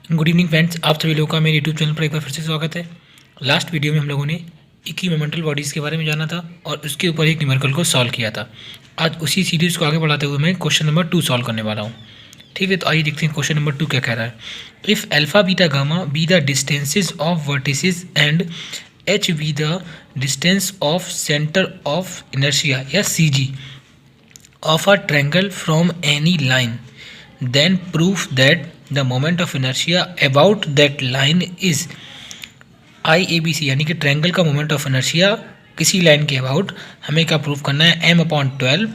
Good evening friends, आप सभी लोगों का मेरे यूट्यूब चैनल पर एक बार फिर से स्वागत है। लास्ट वीडियो में हम लोगों ने इक्विमोमेंटल बॉडीज़ के बारे में जाना था और उसके ऊपर एक न्यूमेरिकल को सॉल्व किया था। आज उसी सीरीज़ को आगे बढ़ाते हुए मैं क्वेश्चन नंबर 2 सॉल्व करने वाला हूँ। ठीक है, तो आइए देखते हैं क्वेश्चन नंबर 2 क्या कह रहा है। If alpha beta gamma be the distances of vertices and H be the distance of centre of inertia या सी जी of a triangle from any line, then prove that the moment of inertia about that line is IABC, यानी कि triangle का moment of inertia किसी line के about हमें क्या prove करना है, m/12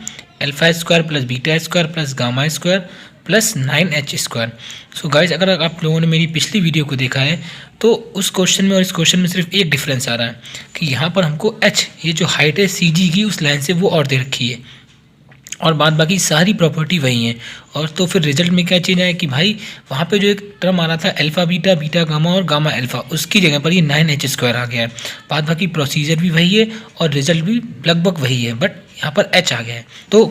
alpha square plus beta square plus gamma square plus 9h square. So guys, अगर आप लोगों ने मेरी पिछली वीडियो को देखा है तो उस क्वेश्चन में और इस क्वेश्चन में सिर्फ एक डिफरेंस आ रहा है कि यहाँ पर हमको h, ये जो हाइट है सी जी की उस लाइन से, वो और दे रखी है और बाद बाकी सारी प्रॉपर्टी वही है। और तो फिर रिजल्ट में क्या चेंज आया कि भाई वहाँ पे जो एक टर्म आ रहा था अल्फा बीटा, बीटा गामा और गामा अल्फा, उसकी जगह पर ये 9h स्क्वायर आ गया है। बाद बाकी प्रोसीजर भी वही है और रिजल्ट भी लगभग वही है, बट यहाँ पर h आ गया है। तो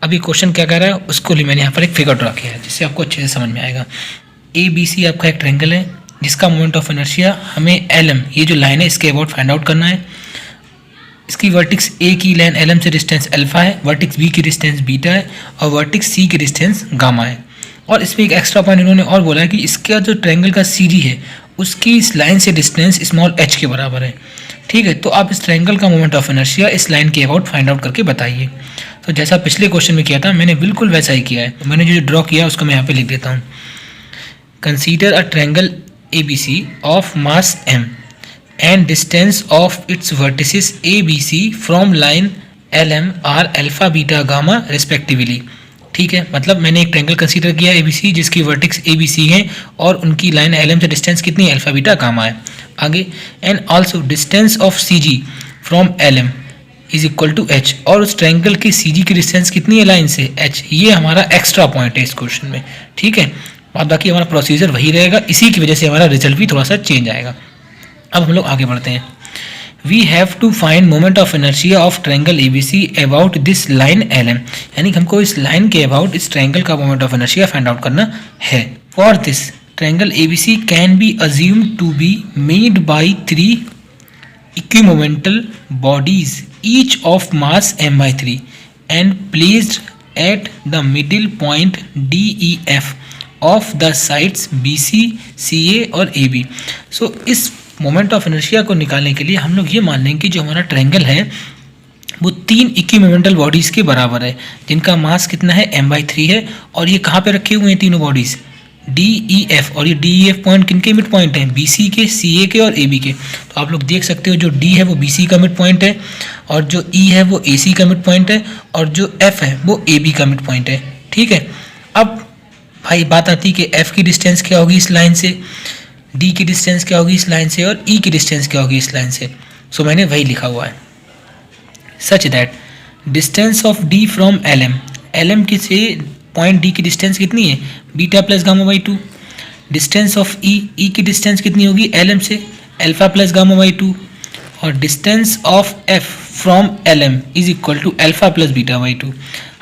अभी क्वेश्चन क्या कह रहा है उसको लिए मैंने यहाँ पर एक फिगर ड्रा किया है जिससे आपको अच्छे से समझ में आएगा। ABC आपका एक ट्रायंगल है जिसका मोमेंट ऑफ इनर्शिया हमें LM, ये जो लाइन है इसके अबाउट फाइंड आउट करना है। इसकी वर्टिक्स ए की लाइन LM से डिस्टेंस अल्फा है, वर्टिक्स बी की डिस्टेंस बीटा है और वर्टिक्स सी की डिस्टेंस गामा है। और इस पर एक एक्स्ट्रा पॉइंट इन्होंने और बोला है कि इसका जो ट्रायंगल का सी जी है उसकी इस लाइन से डिस्टेंस स्मॉल h के बराबर है। ठीक है, तो आप इस ट्रायंगल का मोमेंट ऑफ इनर्शिया इस लाइन के अबाउट फाइंड आउट करके बताइए। तो जैसा पिछले क्वेश्चन में किया था मैंने बिल्कुल वैसा ही किया है। तो मैंने जो ड्रॉ किया उसको मैं यहाँ पे लिख देता हूँ। Consider a triangle ABC of mass m and distance of its vertices ABC from line LM are alpha beta gamma respectively। ठीक है, मतलब मैंने एक ट्रायंगल कंसीडर किया ABC जिसकी वर्टिक्स ABC है और उनकी लाइन LM से डिस्टेंस कितनी है, अल्फा बीटा गामा है। आगे, and also distance of CG from LM is equal to h, और उस ट्रायंगल की CG की डिस्टेंस कितनी है लाइन से, h। ये हमारा एक्स्ट्रा पॉइंट है इस क्वेश्चन में। ठीक है, और बाकी हमारा प्रोसीजर वही रहेगा, इसी की वजह से हमारा रिजल्ट भी थोड़ा सा चेंज आएगा। अब हम लोग आगे बढ़ते हैं। We have to find moment of inertia of triangle ABC about this line LM, यानी कि हमको इस लाइन के अबाउट इस ट्रायंगल का moment of inertia find out करना है। For this triangle ABC can be assumed to be made by 3 equimomental bodies each of mass m/3 and placed at the middle point DEF of the sides BC, CA और AB। So इस moment of inertia को निकालने के लिए हम लोग ये मान लेंगे कि जो हमारा ट्रायंगल है वो 3 इक्विमोमेंटल बॉडीज़ के बराबर है जिनका मास कितना है, m/3 है। और ये कहाँ पे रखे हुए हैं तीनों बॉडीज़, DEF, और ये DEF पॉइंट किनके मिड पॉइंट हैं, BC के, CA के और AB के। तो आप लोग देख सकते हो जो D है वो BC का मिड पॉइंट है और जो E है वो AC का मिड पॉइंट है और जो F है वो AB का मिड पॉइंट है। ठीक है, अब भाई बात आती है कि F की डिस्टेंस क्या होगी इस लाइन से, D की डिस्टेंस क्या होगी इस लाइन से और E की डिस्टेंस क्या होगी इस लाइन से। सो मैंने वही लिखा हुआ है, such that distance of D from LM की से पॉइंट D की डिस्टेंस कितनी है, beta plus gamma by 2। Distance of E की डिस्टेंस कितनी होगी LM से, अल्फा प्लस गामा बाई 2। और distance of F from LM is equal to alpha plus beta by 2।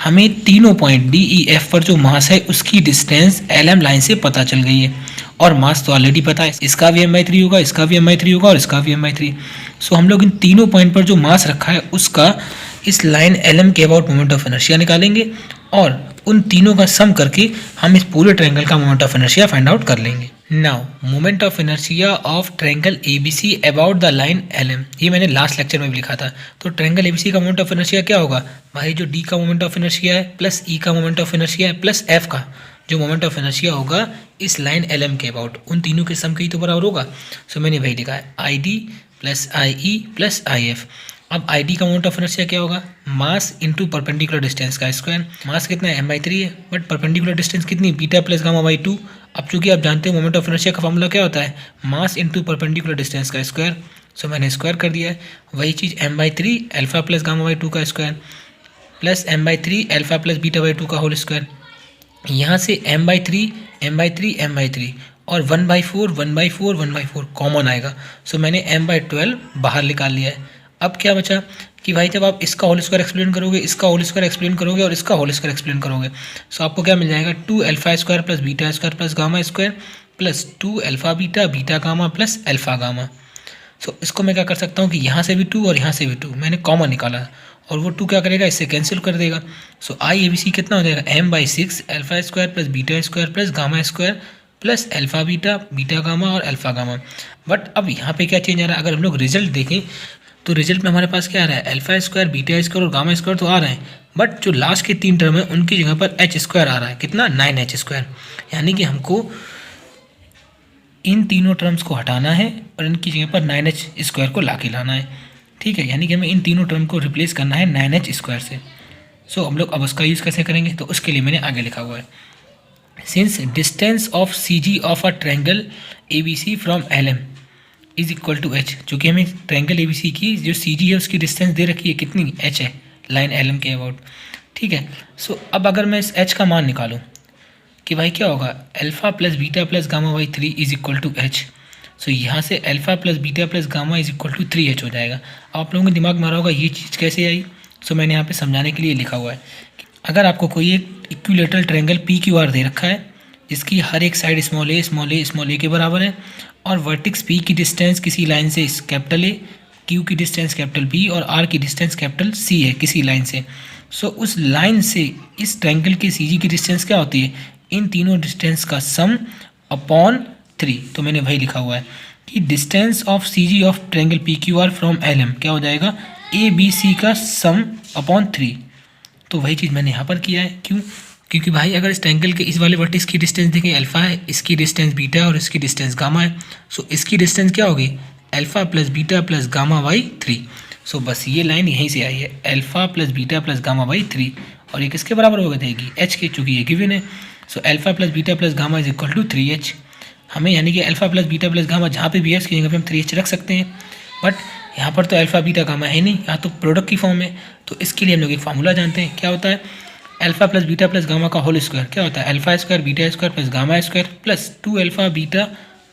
हमें तीनों पॉइंट DEF पर जो मास है उसकी डिस्टेंस LM लाइन से पता चल गई है और मास तो ऑलरेडी पता है, इसका भी m/3 होगा, इसका भी m/3 होगा और इसका भी m/3। सो हम लोग इन तीनों पॉइंट पर जो मास रखा है उसका इस लाइन LM के अबाउट मोमेंट ऑफ इनर्शिया निकालेंगे और उन तीनों का सम करके हम इस पूरे ट्रायंगल का moment of inertia find out कर लेंगे। Now moment of inertia of triangle ABC about the line LM, ये मैंने लास्ट लेक्चर में भी लिखा था। तो ट्रायंगल ABC का मोमेंट ऑफ इनर्शिया क्या होगा भाई, जो D का मोमेंट ऑफ इनर्शिया है प्लस E का मोमेंट ऑफ इनर्शिया है प्लस F का जो मोमेंट ऑफ इनर्शिया होगा इस लाइन LM के अबाउट, उन तीनों के सम के ही तो बराबर होगा। सो मैंने वही लिखा है ID plus IE plus IF। अब ID का मोमेंट ऑफ इनर्शिया क्या होगा, मास इंटू परपेंडिकुलर डिस्टेंस का स्क्वायर। मास कितना है, m/3 है, बट परपेंडिकुलर डिस्टेंस कितनी, बीटा प्लस गामा बाई 2। अब चूंकि आप जानते हैं मोमेंट ऑफ इनर्शिया का फॉर्मूला क्या होता है, मास इंटू परपेंडिकुलर डिस्टेंस का स्क्वायर। सो मैंने स्क्वायर कर दिया है। वही चीज़ m/3 alpha plus gamma by 2 का square plus m/3 alpha plus beta by 2 का होल स्क्वायर। यहाँ से m/3 और 1/4 कॉमन आएगा। सो मैंने m/12 बाहर निकाल लिया है। अब क्या बचा कि भाई जब आप इसका होल स्क्वायर एक्सप्लेन करोगे, इसका होल स्क्वायर एक्सप्लेन करोगे और इसका होल स्क्वायर एक्सप्लेन करोगे, सो आपको क्या मिल जाएगा, 2 alpha square plus beta square plus gamma square plus 2 alpha beta beta gamma plus alpha gamma. So इसको मैं क्या कर सकता हूँ कि यहाँ से भी 2 और यहाँ से भी 2 मैंने कॉमन निकाला और वो 2 क्या करेगा, इससे कैंसिल कर देगा। सो आई ए बी सी कितना हो जाएगा, m/6 alpha square plus beta square plus gamma square plus alpha beta beta gamma और अल्फ़ा गामा। बट अब यहाँ पे क्या चेंज आ रहा है, अगर हम लोग रिजल्ट देखें तो रिजल्ट में हमारे पास क्या आ रहा है, अल्फ़ा स्क्वायर बीटा स्क्वायर और गामा स्क्वायर तो आ रहे हैं, बट जो लास्ट के 3 टर्म है उनकी जगह पर एच स्क्वायर आ रहा है। कितना, 9h²। यानी कि हमको इन तीनों टर्म्स को हटाना है और इनकी जगह पर 9h² को ला के लाना है। ठीक है, यानी कि हमें इन तीनों टर्म को रिप्लेस करना है 9h² से। सो हम लोग अब उसका यूज़ कैसे करेंगे, तो उसके लिए मैंने आगे लिखा हुआ है, since distance of C G of a triangle A B C from L M is equal to H. चूँकि हमें ट्रायंगल ए बी सी की जो सी जी है उसकी डिस्टेंस दे रखी है, कितनी, एच है, लाइन एल एम के अबाउट। ठीक है, सो अब अगर मैं इस एच का मान निकालूँ कि भाई क्या होगा, alpha plus beta plus gamma by 3 is equal to h. So यहाँ से alpha plus beta plus gamma is equal to 3h हो जाएगा। अब आप लोगों के दिमाग में आ रहा होगा ये चीज़ कैसे आई। सो मैंने यहाँ पे समझाने के लिए लिखा हुआ है कि अगर आपको कोई एक equilateral triangle P Q R दे रखा है जिसकी हर एक साइड स्मॉल ए के बराबर है और वर्टिक्स पी की डिस्टेंस किसी लाइन से कैपिटल ए, क्यू की डिस्टेंस कैपिटल बी और आर की डिस्टेंस कैपिटल सी है किसी लाइन से। सो उस लाइन से इस ट्रायंगल की सी जी की डिस्टेंस क्या होती है, इन तीनों डिस्टेंस का सम अपॉन 3। तो मैंने वही लिखा हुआ है कि distance of C G of triangle P Q R from L M क्या हो जाएगा, ए बी सी का सम अपॉन 3। तो वही चीज़ मैंने यहाँ पर किया है। क्यों, क्योंकि भाई अगर इस ट्रायंगल के इस वाले वर्टिक्स की डिस्टेंस देखें अल्फ़ा है, इसकी डिस्टेंस बीटा है और इसकी डिस्टेंस गामा है। सो इसकी डिस्टेंस क्या होगी, alpha plus beta plus gamma by 3। सो बस ये लाइन यहीं से आई है, alpha plus beta plus gamma by 3, और ये किसके बराबर हो जाएगी, एच के, चूँकि ये गिवन है। So alpha plus beta plus gamma is equal to 3h। हमें यानी कि alpha plus beta plus gamma जहाँ पे भी है उसकी जगह पे हम 3h रख सकते हैं, बट यहाँ पर तो अल्फ़ा बीटा गामा है नहीं, यहाँ तो प्रोडक्ट की फॉर्म है। तो इसके लिए हम लोग एक फार्मूला जानते हैं, क्या होता है, alpha plus beta plus gamma का होल स्क्वायर क्या होता है, alpha square beta square plus gamma square plus 2 alpha beta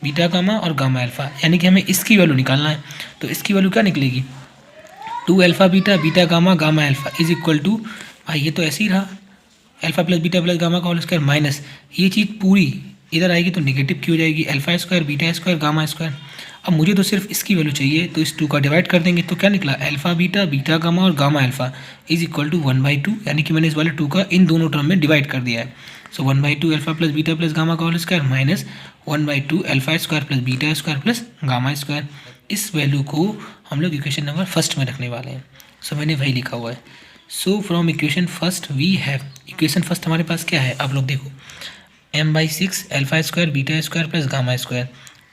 beta gamma और गामा अल्फ़ा। यानी कि हमें इसकी वैल्यू निकालना है। तो इसकी वैल्यू क्या निकलेगी, 2 alpha beta beta gamma gamma alpha is equal to, भाई ये तो ऐसे ही रहा, alpha plus beta plus gamma का होल स्क्वायर माइनस ये चीज़ पूरी इधर आएगी तो नेगेटिव की हो जाएगी, alpha square beta square gamma square. अब मुझे तो सिर्फ इसकी वैल्यू चाहिए, तो इस 2 का डिवाइड कर देंगे तो क्या निकला, अल्फ़ा बीटा बीटा गामा और gamma alpha is equal to 1/2। यानी कि मैंने इस वाले 2 का इन दोनों टर्म में डिवाइड कर दिया है। So 1/2 alpha plus beta plus gamma का whole square minus 1/2 alpha square plus beta square plus gamma square. इस वैल्यू को हम लोग इक्वेशन नंबर फर्स्ट में रखने वाले हैं। सो मैंने वही लिखा हुआ है। So from equation first we have, equation first हमारे पास क्या है, आप लोग देखो, m/6 alpha square beta square plus gamma square,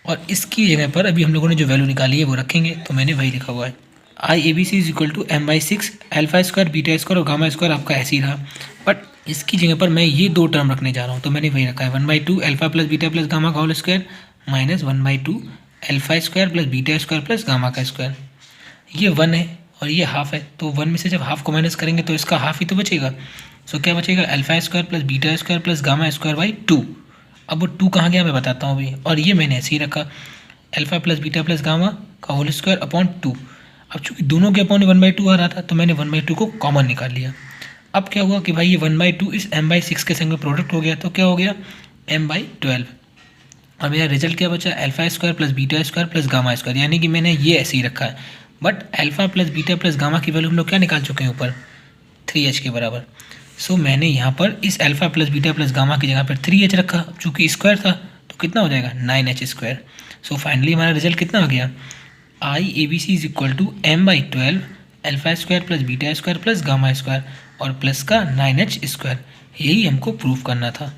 और इसकी जगह पर अभी हम लोगों ने जो वैल्यू निकाली है वो रखेंगे। तो मैंने वही लिखा हुआ है, I A B C is equal to m/6 alpha square beta square और गामा स्क्वायर आपका ऐसे ही रहा, बट इसकी जगह पर मैं ये 2 टर्म रखने जा रहा हूँ। तो मैंने वही रखा है 1/2 alpha plus beta plus gamma का whole square minus 1/2 alpha square plus beta square plus gamma का स्क्वायर। ये 1 है और ये हाफ है, तो 1 में से जब हाफ को माइनस करेंगे तो इसका हाफ ही तो बचेगा। सो क्या बचेगा, alpha square plus beta square plus gamma square by 2। अब वो 2 कहाँ गया मैं बताता हूँ अभी, और ये मैंने ऐसे ही रखा, alpha plus beta plus gamma का होल स्क्वायर अपॉन 2। अब चूँकि दोनों के अपॉन 1/2 आ रहा था तो मैंने 1/2 को कॉमन निकाल लिया। अब क्या हुआ कि भाई ये 1/2 इस m/6 के संग में प्रोडक्ट हो गया, तो क्या हो गया, m/12। और मेरा रिजल्ट क्या बचा, alpha square plus beta square plus gamma square. यानी कि मैंने ये ऐसे ही रखा है, but alpha plus beta plus gamma की वैल्यू हम लोग क्या निकाल चुके हैं ऊपर, 3h के बराबर। सो मैंने यहाँ पर इस alpha plus beta plus gamma की जगह पर 3h रखा। चूँकि स्क्वायर था तो कितना हो जाएगा, 9h²। सो फाइनली हमारा रिजल्ट कितना आ गया, I A B C is equal to m/12 alpha square plus beta square plus gamma square और प्लस का 9h²। यही हमको प्रूव करना था।